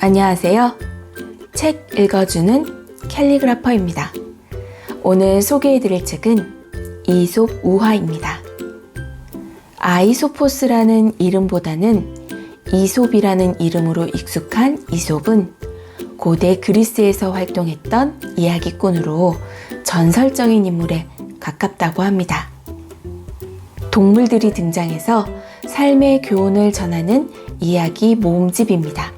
안녕하세요. 책 읽어주는 캘리그라퍼입니다. 오늘 소개해드릴 책은 이솝 우화입니다. 아이소포스라는 이름보다는 이솝이라는 이름으로 익숙한 이솝은 고대 그리스에서 활동했던 이야기꾼으로 전설적인 인물에 가깝다고 합니다. 동물들이 등장해서 삶의 교훈을 전하는 이야기 모음집입니다.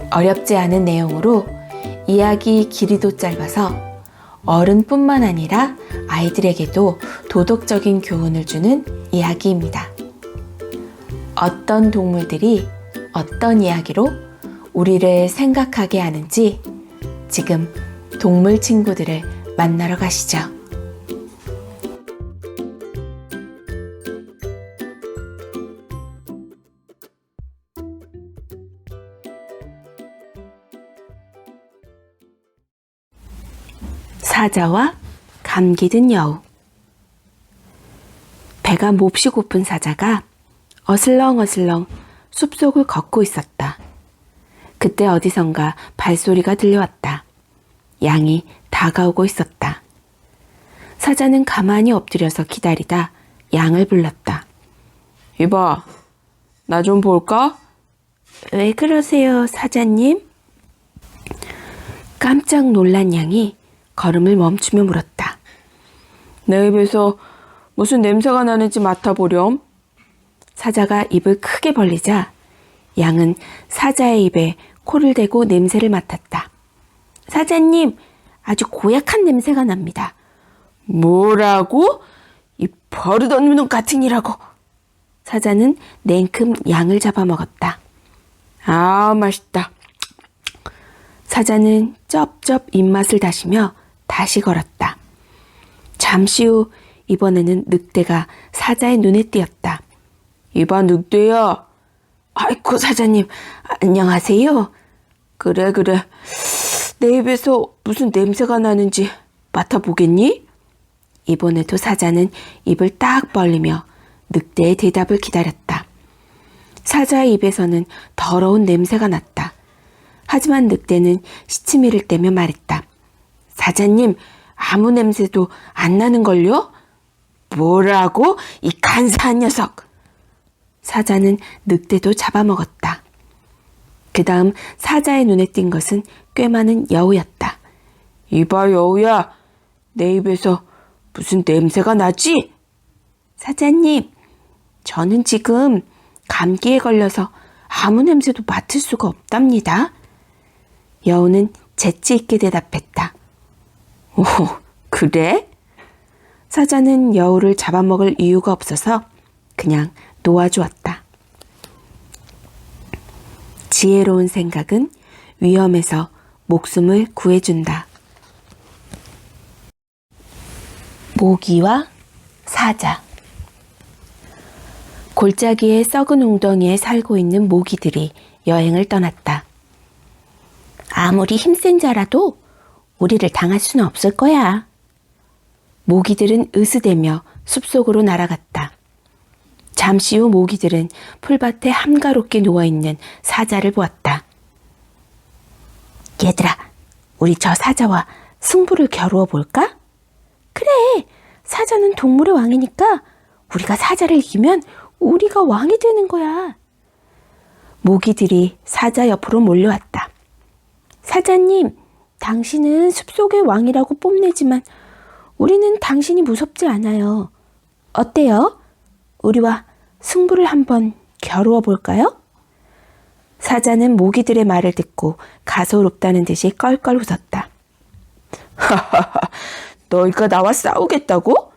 어렵지 않은 내용으로 이야기 길이도 짧아서 어른뿐만 아니라 아이들에게도 도덕적인 교훈을 주는 이야기입니다. 어떤 동물들이 어떤 이야기로 우리를 생각하게 하는지 지금 동물 친구들을 만나러 가시죠. 사자와 감기 든 여우. 배가 몹시 고픈 사자가 어슬렁어슬렁 숲속을 걷고 있었다. 그때 어디선가 발소리가 들려왔다. 양이 다가오고 있었다. 사자는 가만히 엎드려서 기다리다 양을 불렀다. 이봐, 나 좀 볼까? 왜 그러세요, 사자님? 깜짝 놀란 양이 걸음을 멈추며 물었다. 내 입에서 무슨 냄새가 나는지 맡아보렴. 사자가 입을 크게 벌리자 양은 사자의 입에 코를 대고 냄새를 맡았다. 사자님, 아주 고약한 냄새가 납니다. 뭐라고? 이 버릇없는 놈 같은 이라고. 사자는 냉큼 양을 잡아먹었다. 아, 맛있다. 사자는 쩝쩝 입맛을 다시며 다시 걸었다. 잠시 후 이번에는 늑대가 사자의 눈에 띄었다. 이봐, 늑대야. 아이고, 사자님, 안녕하세요. 그래. 내 입에서 무슨 냄새가 나는지 맡아보겠니? 이번에도 사자는 입을 딱 벌리며 늑대의 대답을 기다렸다. 사자의 입에서는 더러운 냄새가 났다. 하지만 늑대는 시치미를 떼며 말했다. 사자님, 아무 냄새도 안 나는걸요? 뭐라고? 이 간사한 녀석! 사자는 늑대도 잡아먹었다. 그 다음 사자의 눈에 띈 것은 꽤 많은 여우였다. 이봐, 여우야. 내 입에서 무슨 냄새가 나지? 사자님, 저는 지금 감기에 걸려서 아무 냄새도 맡을 수가 없답니다. 여우는 재치 있게 대답했다. 오, 그래? 사자는 여우를 잡아먹을 이유가 없어서 그냥 놓아주었다. 지혜로운 생각은 위험에서 목숨을 구해준다. 모기와 사자. 골짜기의 썩은 웅덩이에 살고 있는 모기들이 여행을 떠났다. 아무리 힘센 자라도 우리를 당할 수는 없을 거야. 모기들은 으스대며 숲속으로 날아갔다. 잠시 후 모기들은 풀밭에 한가롭게 누워있는 사자를 보았다. 얘들아, 우리 저 사자와 승부를 겨루어 볼까? 그래, 사자는 동물의 왕이니까 우리가 사자를 이기면 우리가 왕이 되는 거야. 모기들이 사자 옆으로 몰려왔다. 사자님, 당신은 숲속의 왕이라고 뽐내지만 우리는 당신이 무섭지 않아요. 어때요? 우리와 승부를 한번 겨루어 볼까요? 사자는 모기들의 말을 듣고 가소롭다는 듯이 껄껄 웃었다. 하하하, 너희가 나와 싸우겠다고?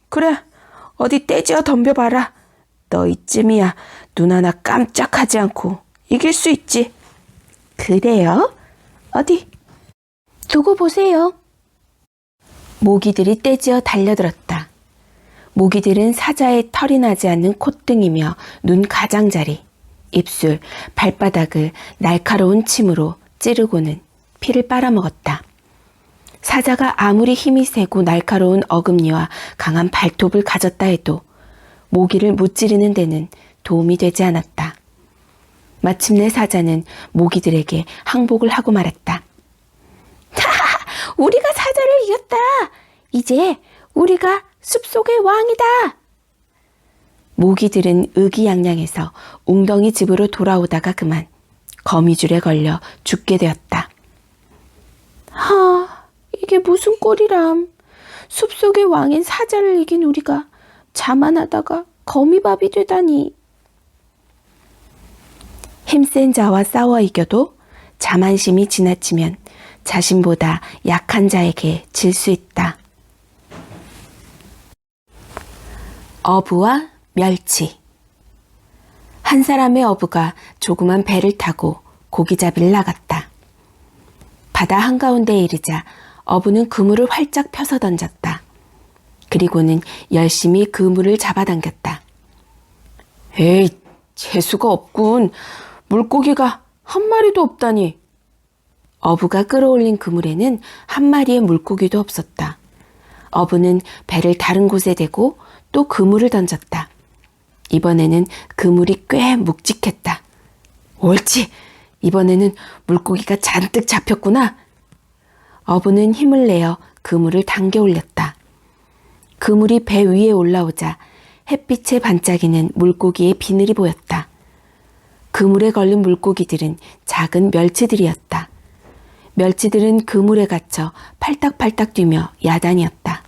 그래, 어디 떼지어 덤벼봐라. 너 이쯤이야 눈 하나 깜짝하지 않고 이길 수 있지. 그래요? 어디 두고 보세요. 모기들이 떼지어 달려들었다. 모기들은 사자의 털이 나지 않는 콧등이며 눈 가장자리, 입술, 발바닥을 날카로운 침으로 찌르고는 피를 빨아먹었다. 사자가 아무리 힘이 세고 날카로운 어금니와 강한 발톱을 가졌다 해도 모기를 무찌르는 데는 도움이 되지 않았다. 마침내 사자는 모기들에게 항복을 하고 말했다. 하하, 우리가 사자를 이겼다. 이제 우리가 숲속의 왕이다. 모기들은 의기양양해서 웅덩이 집으로 돌아오다가 그만 거미줄에 걸려 죽게 되었다. 이게 무슨 꼴이람. 숲속의 왕인 사자를 이긴 우리가 자만하다가 거미밥이 되다니. 힘센 자와 싸워 이겨도 자만심이 지나치면 자신보다 약한 자에게 질 수 있다. 어부와 멸치. 한 사람의 어부가 조그만 배를 타고 고기잡이를 나갔다. 바다 한가운데에 이르자 어부는 그물을 활짝 펴서 던졌다. 그리고는 열심히 그물을 잡아당겼다. 에이, 재수가 없군. 물고기가 한 마리도 없다니. 어부가 끌어올린 그물에는 한 마리의 물고기도 없었다. 어부는 배를 다른 곳에 대고 또 그물을 던졌다. 이번에는 그물이 꽤 묵직했다. 옳지! 이번에는 물고기가 잔뜩 잡혔구나. 어부는 힘을 내어 그물을 당겨 올렸다. 그물이 배 위에 올라오자 햇빛에 반짝이는 물고기의 비늘이 보였다. 그물에 걸린 물고기들은 작은 멸치들이었다. 멸치들은 그물에 갇혀 팔딱팔딱 뛰며 야단이었다.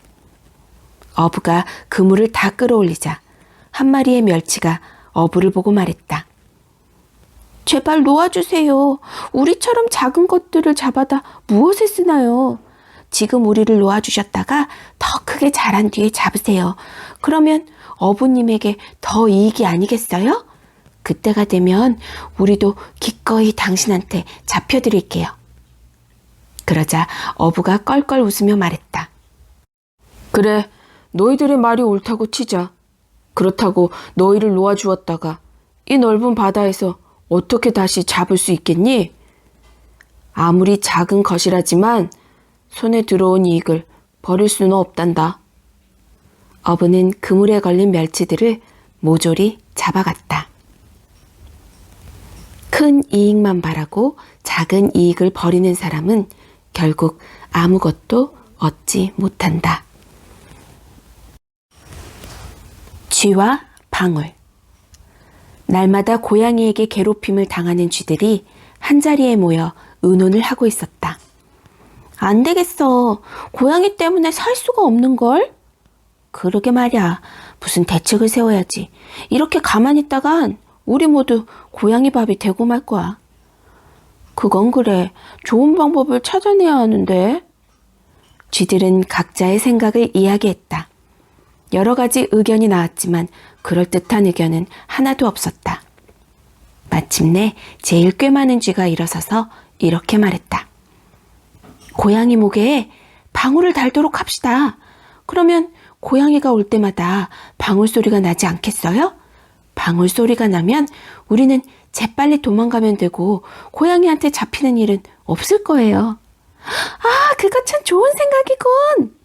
어부가 그물을 다 끌어올리자 한 마리의 멸치가 어부를 보고 말했다. 제발 놓아주세요. 우리처럼 작은 것들을 잡아다 무엇에 쓰나요? 지금 우리를 놓아주셨다가 더 크게 자란 뒤에 잡으세요. 그러면 어부님에게 더 이익이 아니겠어요? 그때가 되면 우리도 기꺼이 당신한테 잡혀드릴게요. 그러자 어부가 껄껄 웃으며 말했다. 그래, 너희들의 말이 옳다고 치자. 그렇다고 너희를 놓아주었다가 이 넓은 바다에서 어떻게 다시 잡을 수 있겠니? 아무리 작은 것이라지만 손에 들어온 이익을 버릴 수는 없단다. 어부는 그물에 걸린 멸치들을 모조리 잡아갔다. 큰 이익만 바라고 작은 이익을 버리는 사람은 결국 아무것도 얻지 못한다. 쥐와 방울. 날마다 고양이에게 괴롭힘을 당하는 쥐들이 한자리에 모여 의논을 하고 있었다. 안 되겠어. 고양이 때문에 살 수가 없는걸? 그러게 말이야. 무슨 대책을 세워야지. 이렇게 가만히 있다간 우리 모두 고양이 밥이 되고 말 거야. 그건 그래. 좋은 방법을 찾아내야 하는데. 쥐들은 각자의 생각을 이야기했다. 여러 가지 의견이 나왔지만 그럴듯한 의견은 하나도 없었다. 마침내 제일 꽤 많은 쥐가 일어서서 이렇게 말했다. 고양이 목에 방울을 달도록 합시다. 그러면 고양이가 올 때마다 방울 소리가 나지 않겠어요? 방울 소리가 나면 우리는 재빨리 도망가면 되고 고양이한테 잡히는 일은 없을 거예요. 아, 그거 참 좋은 생각이군.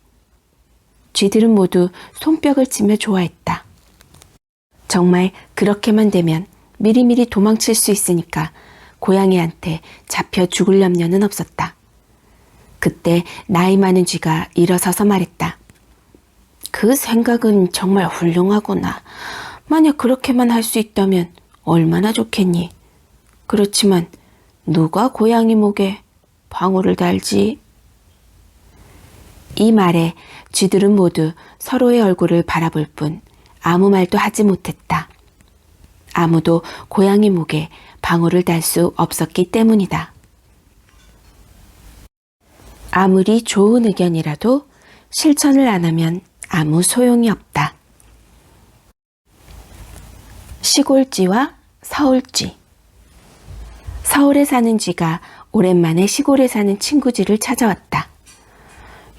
쥐들은 모두 손뼉을 치며 좋아했다. 정말 그렇게만 되면 미리미리 도망칠 수 있으니까 고양이한테 잡혀 죽을 염려는 없었다. 그때 나이 많은 쥐가 일어서서 말했다. 그 생각은 정말 훌륭하구나. 만약 그렇게만 할 수 있다면 얼마나 좋겠니? 그렇지만 누가 고양이 목에 방울을 달지? 이 말에 쥐들은 모두 서로의 얼굴을 바라볼 뿐 아무 말도 하지 못했다. 아무도 고양이 목에 방울을 달 수 없었기 때문이다. 아무리 좋은 의견이라도 실천을 안 하면 아무 소용이 없다. 시골쥐와 서울쥐. 서울에 사는 쥐가 오랜만에 시골에 사는 친구 쥐를 찾아왔다.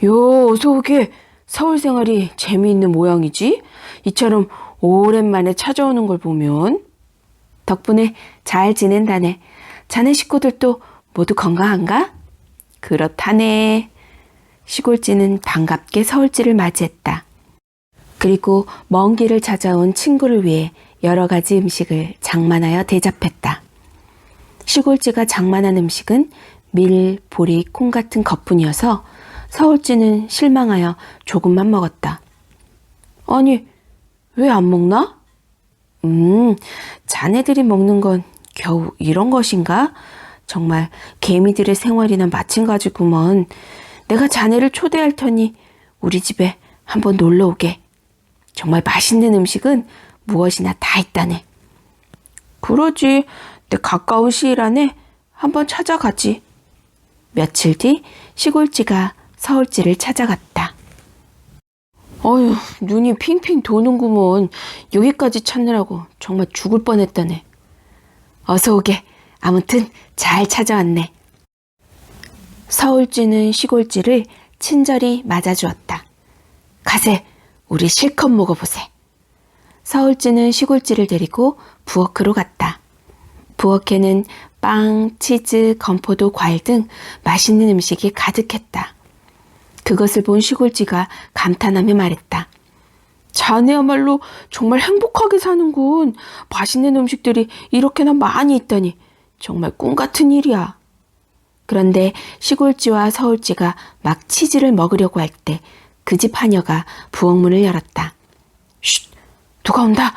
요, 어서 오게. 서울 생활이 재미있는 모양이지? 이처럼 오랜만에 찾아오는 걸 보면. 덕분에 잘 지낸다네. 자네 식구들도 모두 건강한가? 그렇다네. 시골쥐는 반갑게 서울쥐를 맞이했다. 그리고 먼 길을 찾아온 친구를 위해 여러 가지 음식을 장만하여 대접했다. 시골쥐가 장만한 음식은 밀, 보리, 콩 같은 것뿐이어서 서울쥐는 실망하여 조금만 먹었다. 아니, 왜 안 먹나? 자네들이 먹는 건 겨우 이런 것인가? 정말 개미들의 생활이나 마찬가지구먼. 내가 자네를 초대할 터니 우리 집에 한번 놀러 오게. 정말 맛있는 음식은 무엇이나 다 있다네. 그러지. 내 가까운 시일 안에 한번 찾아가지. 며칠 뒤 시골쥐가 서울쥐를 찾아갔다. 어휴, 눈이 핑핑 도는구먼. 여기까지 찾느라고 정말 죽을 뻔했다네. 어서 오게. 아무튼 잘 찾아왔네. 서울쥐는 시골쥐를 친절히 맞아주었다. 가세, 우리 실컷 먹어보세. 서울쥐는 시골쥐를 데리고 부엌으로 갔다. 부엌에는 빵, 치즈, 건포도, 과일 등 맛있는 음식이 가득했다. 그것을 본 시골쥐가 감탄하며 말했다. 자네야말로 정말 행복하게 사는군. 맛있는 음식들이 이렇게나 많이 있다니 정말 꿈 같은 일이야. 그런데 시골쥐와 서울쥐가 막 치즈를 먹으려고 할 때 그 집 하녀가 부엌문을 열었다. 쉿! 누가 온다!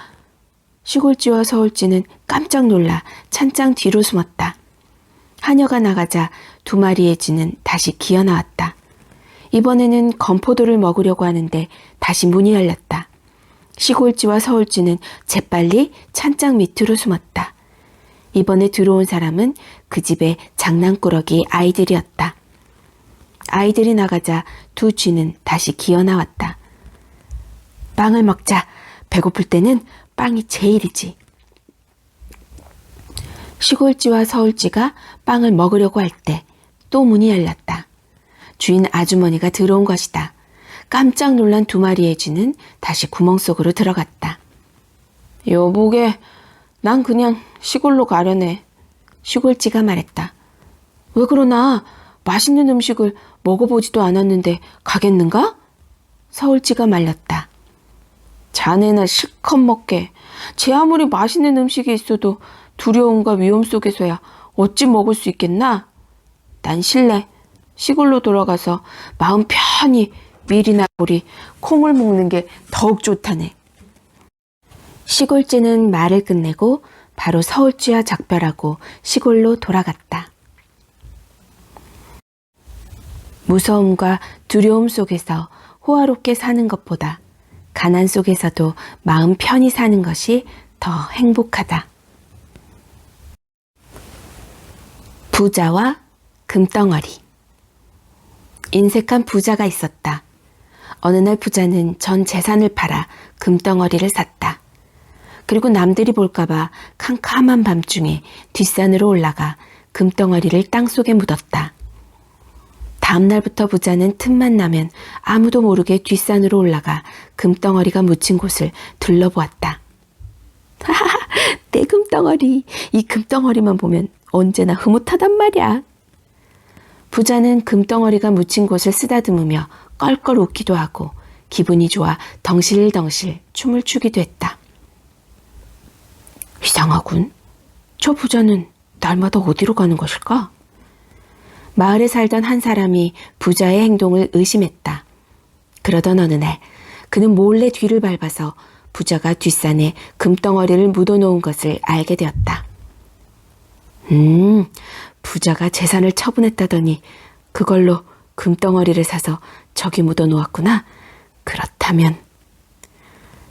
시골쥐와 서울쥐는 깜짝 놀라 찬장 뒤로 숨었다. 하녀가 나가자 두 마리의 쥐는 다시 기어 나왔다. 이번에는 건포도를 먹으려고 하는데 다시 문이 열렸다. 시골쥐와 서울쥐는 재빨리 찬장 밑으로 숨었다. 이번에 들어온 사람은 그 집의 장난꾸러기 아이들이었다. 아이들이 나가자 두 쥐는 다시 기어 나왔다. 빵을 먹자. 배고플 때는 빵이 제일이지. 시골쥐와 서울쥐가 빵을 먹으려고 할 때 또 문이 열렸다. 주인 아주머니가 들어온 것이다. 깜짝 놀란 두 마리의 쥐는 다시 구멍 속으로 들어갔다. 여보게, 난 그냥 시골로 가려네. 시골쥐가 말했다. 왜 그러나? 맛있는 음식을 먹어보지도 않았는데 가겠는가? 서울쥐가 말렸다. 자네나 실컷 먹게. 제 아무리 맛있는 음식이 있어도 두려움과 위험 속에서야 어찌 먹을 수 있겠나? 난 실례. 시골로 돌아가서 마음 편히 밀이나 보리, 콩을 먹는 게 더욱 좋다네. 시골쥐는 말을 끝내고 바로 서울쥐와 작별하고 시골로 돌아갔다. 무서움과 두려움 속에서 호화롭게 사는 것보다 가난 속에서도 마음 편히 사는 것이 더 행복하다. 부자와 금덩어리. 인색한 부자가 있었다. 어느 날 부자는 전 재산을 팔아 금덩어리를 샀다. 그리고 남들이 볼까봐 캄캄한 밤중에 뒷산으로 올라가 금덩어리를 땅속에 묻었다. 다음 날부터 부자는 틈만 나면 아무도 모르게 뒷산으로 올라가 금덩어리가 묻힌 곳을 둘러보았다. 하하하, 내 금덩어리. 이 금덩어리만 보면 언제나 흐뭇하단 말이야. 부자는 금덩어리가 묻힌 곳을 쓰다듬으며 껄껄 웃기도 하고 기분이 좋아 덩실덩실 춤을 추기도 했다. 이상하군. 저 부자는 날마다 어디로 가는 것일까? 마을에 살던 한 사람이 부자의 행동을 의심했다. 그러던 어느 날 그는 몰래 뒤를 밟아서 부자가 뒷산에 금덩어리를 묻어놓은 것을 알게 되었다. 부자가 재산을 처분했다더니 그걸로 금덩어리를 사서 저기 묻어놓았구나. 그렇다면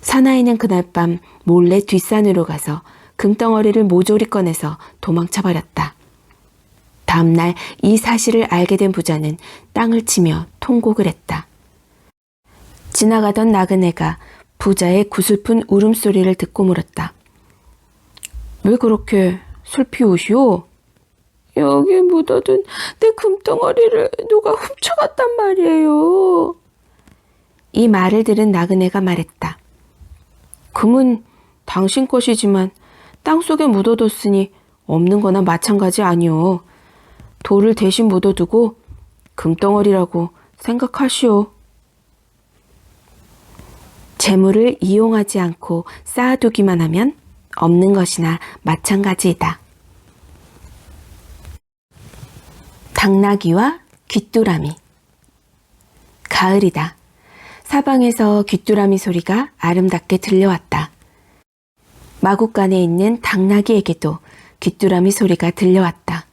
사나이는 그날 밤 몰래 뒷산으로 가서 금덩어리를 모조리 꺼내서 도망쳐버렸다. 다음날 이 사실을 알게 된 부자는 땅을 치며 통곡을 했다. 지나가던 나그네가 부자의 구슬픈 울음소리를 듣고 물었다. 왜 그렇게 슬피 우시오? 여기 묻어둔 내 금덩어리를 누가 훔쳐갔단 말이에요. 이 말을 들은 나그네가 말했다. 금은 당신 것이지만 땅속에 묻어뒀으니 없는 거나 마찬가지 아니오. 돌을 대신 묻어두고 금덩어리라고 생각하시오. 재물을 이용하지 않고 쌓아두기만 하면 없는 것이나 마찬가지이다. 당나귀와 귀뚜라미. 가을이다. 사방에서 귀뚜라미 소리가 아름답게 들려왔다. 마구간에 있는 당나귀에게도 귀뚜라미 소리가 들려왔다.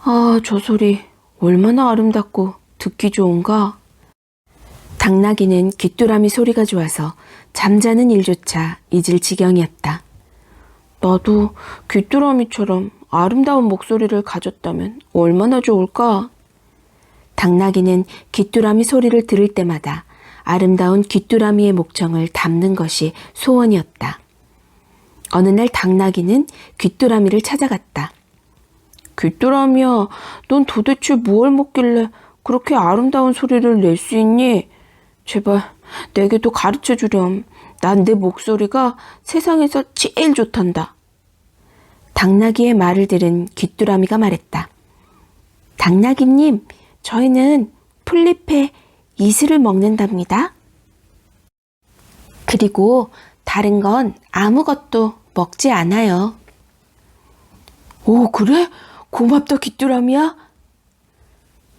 아, 저 소리 얼마나 아름답고 듣기 좋은가? 당나귀는 귀뚜라미 소리가 좋아서 잠자는 일조차 잊을 지경이었다. 나도 귀뚜라미처럼 아름다운 목소리를 가졌다면 얼마나 좋을까? 당나귀는 귀뚜라미 소리를 들을 때마다 아름다운 귀뚜라미의 목청을 담는 것이 소원이었다. 어느 날 당나귀는 귀뚜라미를 찾아갔다. 귀뚜라미야, 넌 도대체 무얼 먹길래 그렇게 아름다운 소리를 낼 수 있니? 제발 내게도 가르쳐 주렴. 난 내 목소리가 세상에서 제일 좋단다. 당나귀의 말을 들은 귀뚜라미가 말했다. 당나귀님, 저희는 풀잎에 이슬을 먹는답니다. 그리고 다른 건 아무것도 먹지 않아요. 오, 그래? 고맙다, 귀뚜라미야.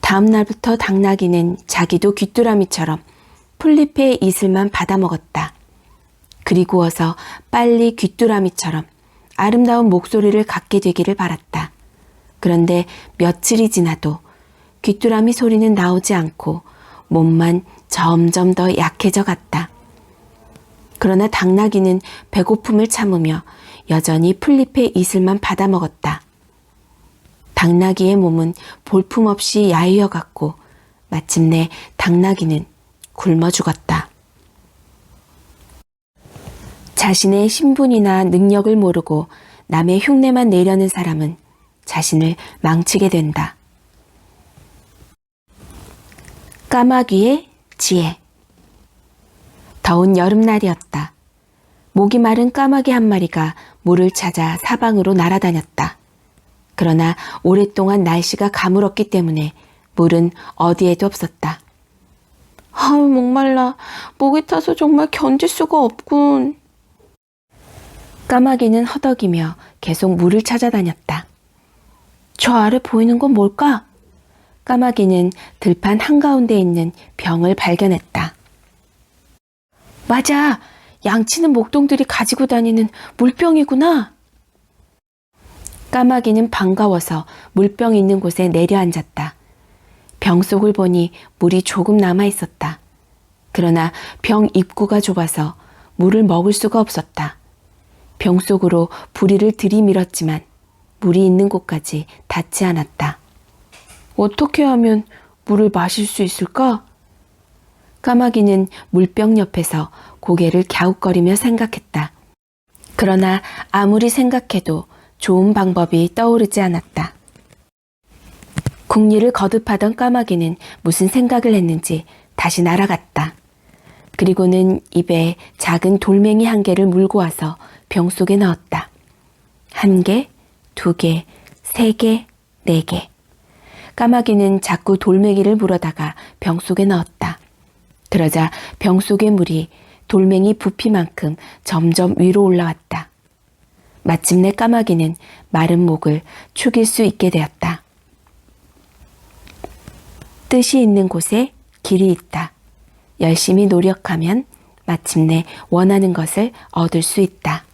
다음 날부터 당나귀는 자기도 귀뚜라미처럼 풀잎의 이슬만 받아 먹었다. 그리고 어서 빨리 귀뚜라미처럼 아름다운 목소리를 갖게 되기를 바랐다. 그런데 며칠이 지나도 귀뚜라미 소리는 나오지 않고 몸만 점점 더 약해져 갔다. 그러나 당나귀는 배고픔을 참으며 여전히 풀잎의 이슬만 받아 먹었다. 당나귀의 몸은 볼품없이 야위어갔고 마침내 당나귀는 굶어 죽었다. 자신의 신분이나 능력을 모르고 남의 흉내만 내려는 사람은 자신을 망치게 된다. 까마귀의 지혜. 더운 여름날이었다. 목이 마른 까마귀 한 마리가 물을 찾아 사방으로 날아다녔다. 그러나 오랫동안 날씨가 가물었기 때문에 물은 어디에도 없었다. 아유, 목말라. 목이 타서 정말 견딜 수가 없군. 까마귀는 허덕이며 계속 물을 찾아다녔다. 저 아래 보이는 건 뭘까? 까마귀는 들판 한가운데 있는 병을 발견했다. 맞아! 양치는 목동들이 가지고 다니는 물병이구나. 까마귀는 반가워서 물병 있는 곳에 내려앉았다. 병 속을 보니 물이 조금 남아 있었다. 그러나 병 입구가 좁아서 물을 먹을 수가 없었다. 병 속으로 부리를 들이밀었지만 물이 있는 곳까지 닿지 않았다. 어떻게 하면 물을 마실 수 있을까? 까마귀는 물병 옆에서 고개를 갸웃거리며 생각했다. 그러나 아무리 생각해도 좋은 방법이 떠오르지 않았다. 궁리를 거듭하던 까마귀는 무슨 생각을 했는지 다시 날아갔다. 그리고는 입에 작은 돌멩이 한 개를 물고 와서 병 속에 넣었다. 1개, 2개, 3개, 4개. 까마귀는 자꾸 돌멩이를 물어다가 병 속에 넣었다. 그러자 병 속의 물이 돌멩이 부피만큼 점점 위로 올라왔다. 마침내 까마귀는 마른 목을 축일 수 있게 되었다. 뜻이 있는 곳에 길이 있다. 열심히 노력하면 마침내 원하는 것을 얻을 수 있다.